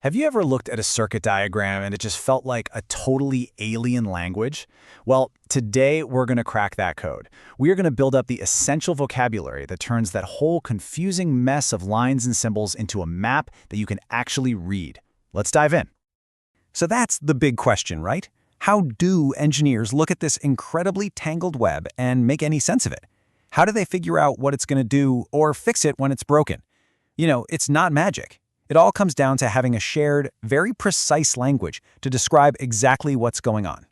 Have you ever looked at a circuit diagram and it just felt like a totally alien language? Well, today we're going to crack that code. We are going to build up the essential vocabulary that turns that whole confusing mess of lines and symbols into a map that you can actually read. Let's dive in. So that's the big question, right? How do engineers look at this incredibly tangled web and make any sense of it? How do they figure out what it's going to do or fix it when it's broken? It's not magic. It all comes down to having a shared, very precise language to describe exactly what's going on.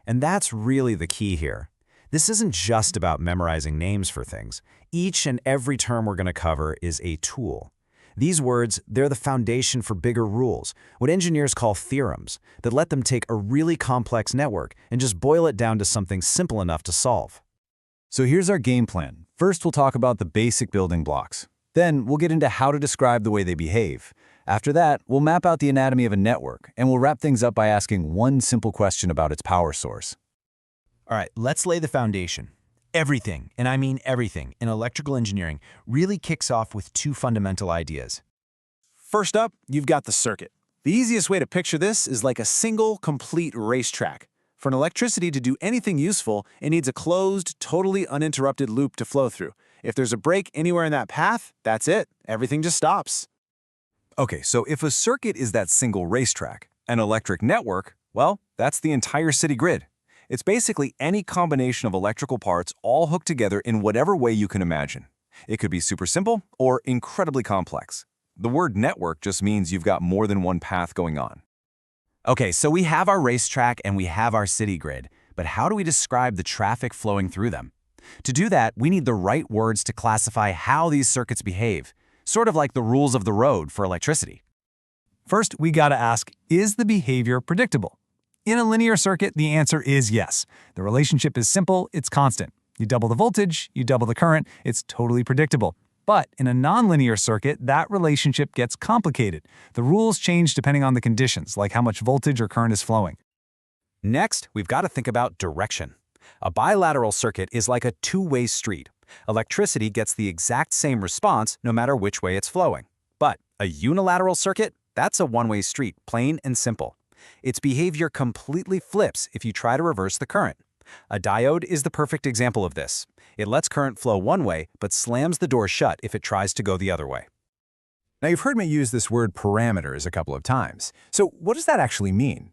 And that's really the key here. This isn't just about memorizing names for things. Each and every term we're going to cover is a tool. These words, they're the foundation for bigger rules, what engineers call theorems, that let them take a really complex network and just boil it down to something simple enough to solve. So here's our game plan. First, we'll talk about the basic building blocks. Then we'll get into how to describe the way they behave. After that, we'll map out the anatomy of a network, and we'll wrap things up by asking one simple question about its power source. All right, let's lay the foundation. Everything, and I mean everything, in electrical engineering really kicks off with two fundamental ideas. First up, you've got the circuit. The easiest way to picture this is like a single, complete racetrack. For an electricity to do anything useful, it needs a closed, totally uninterrupted loop to flow through. If there's a break anywhere in that path, that's it. Everything just stops. Okay, so if a circuit is that single racetrack, an electric network, well, that's the entire city grid. It's basically any combination of electrical parts all hooked together in whatever way you can imagine. It could be super simple or incredibly complex. The word network just means you've got more than one path going on. Okay, so we have our racetrack and we have our city grid, but how do we describe the traffic flowing through them? To do that, we need the right words to classify how these circuits behave, sort of like the rules of the road for electricity. First, we gotta ask, is the behavior predictable? In a linear circuit, the answer is yes. The relationship is simple, it's constant. You double the voltage, you double the current, it's totally predictable. But in a nonlinear circuit, that relationship gets complicated. The rules change depending on the conditions, like how much voltage or current is flowing. Next, we've got to think about direction. A bilateral circuit is like a two-way street. Electricity gets the exact same response no matter which way it's flowing. But a unilateral circuit, that's a one-way street, plain and simple. Its behavior completely flips if you try to reverse the current. A diode is the perfect example of this. It lets current flow one way, but slams the door shut if it tries to go the other way. Now, you've heard me use this word parameters a couple of times. So what does that actually mean?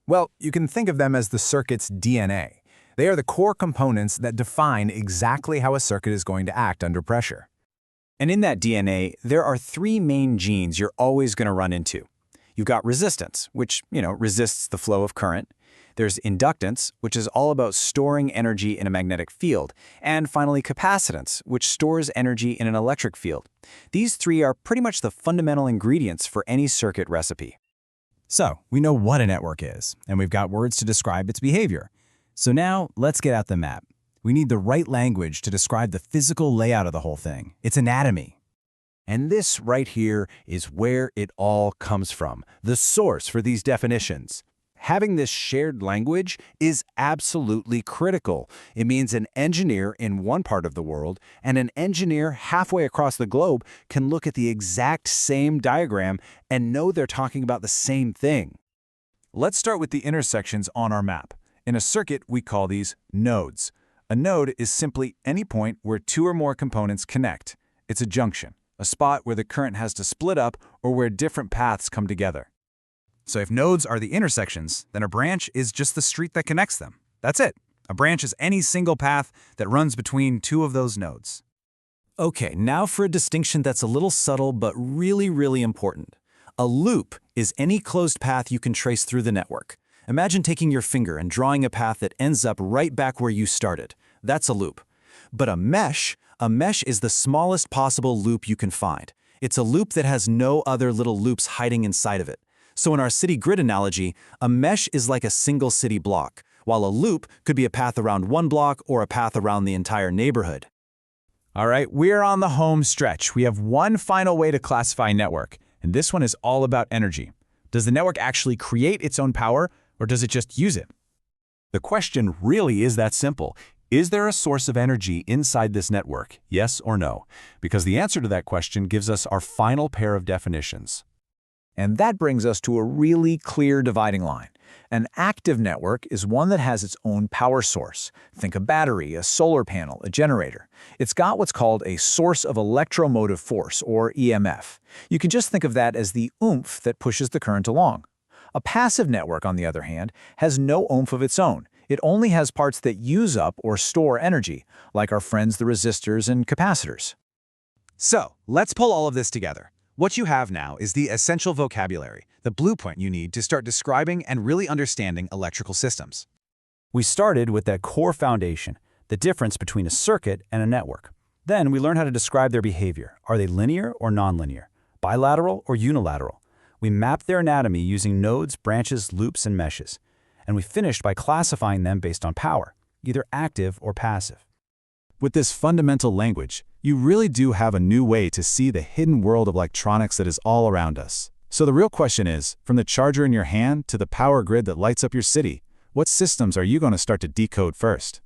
Well, you can think of them as the circuit's DNA. They are the core components that define exactly how a circuit is going to act under pressure. And in that DNA, there are three main genes you're always going to run into. You've got resistance, which, resists the flow of current. There's inductance, which is all about storing energy in a magnetic field. And finally, capacitance, which stores energy in an electric field. These three are pretty much the fundamental ingredients for any circuit recipe. So, we know what a network is, and we've got words to describe its behavior. So now, let's get out the map. We need the right language to describe the physical layout of the whole thing, its anatomy. And this right here is where it all comes from, the source for these definitions. Having this shared language is absolutely critical. It means an engineer in one part of the world and an engineer halfway across the globe can look at the exact same diagram and know they're talking about the same thing. Let's start with the intersections on our map. In a circuit, we call these nodes. A node is simply any point where two or more components connect. It's a junction, a spot where the current has to split up or where different paths come together. So if nodes are the intersections, then a branch is just the street that connects them. That's it. A branch is any single path that runs between two of those nodes. Okay, now for a distinction that's a little subtle but really, really important. A loop is any closed path you can trace through the network. Imagine taking your finger and drawing a path that ends up right back where you started. That's a loop. But a mesh is the smallest possible loop you can find. It's a loop that has no other little loops hiding inside of it. So in our city grid analogy, a mesh is like a single city block, while a loop could be a path around one block or a path around the entire neighborhood. All right, we're on the home stretch. We have one final way to classify a network, and this one is all about energy. Does the network actually create its own power, or does it just use it? The question really is that simple. Is there a source of energy inside this network, yes or no? Because the answer to that question gives us our final pair of definitions. And that brings us to a really clear dividing line. An active network is one that has its own power source. Think a battery, a solar panel, a generator. It's got what's called a source of electromotive force, or EMF. You can just think of that as the oomph that pushes the current along. A passive network, on the other hand, has no oomph of its own. It only has parts that use up or store energy, like our friends the resistors and capacitors. So, let's pull all of this together. What you have now is the essential vocabulary, the blueprint you need to start describing and really understanding electrical systems. We started with that core foundation, the difference between a circuit and a network. Then we learned how to describe their behavior. Are they linear or nonlinear? Bilateral or unilateral? We mapped their anatomy using nodes, branches, loops, and meshes. And we finished by classifying them based on power, either active or passive. With this fundamental language, you really do have a new way to see the hidden world of electronics that is all around us. So the real question is, from the charger in your hand to the power grid that lights up your city, what systems are you going to start to decode first?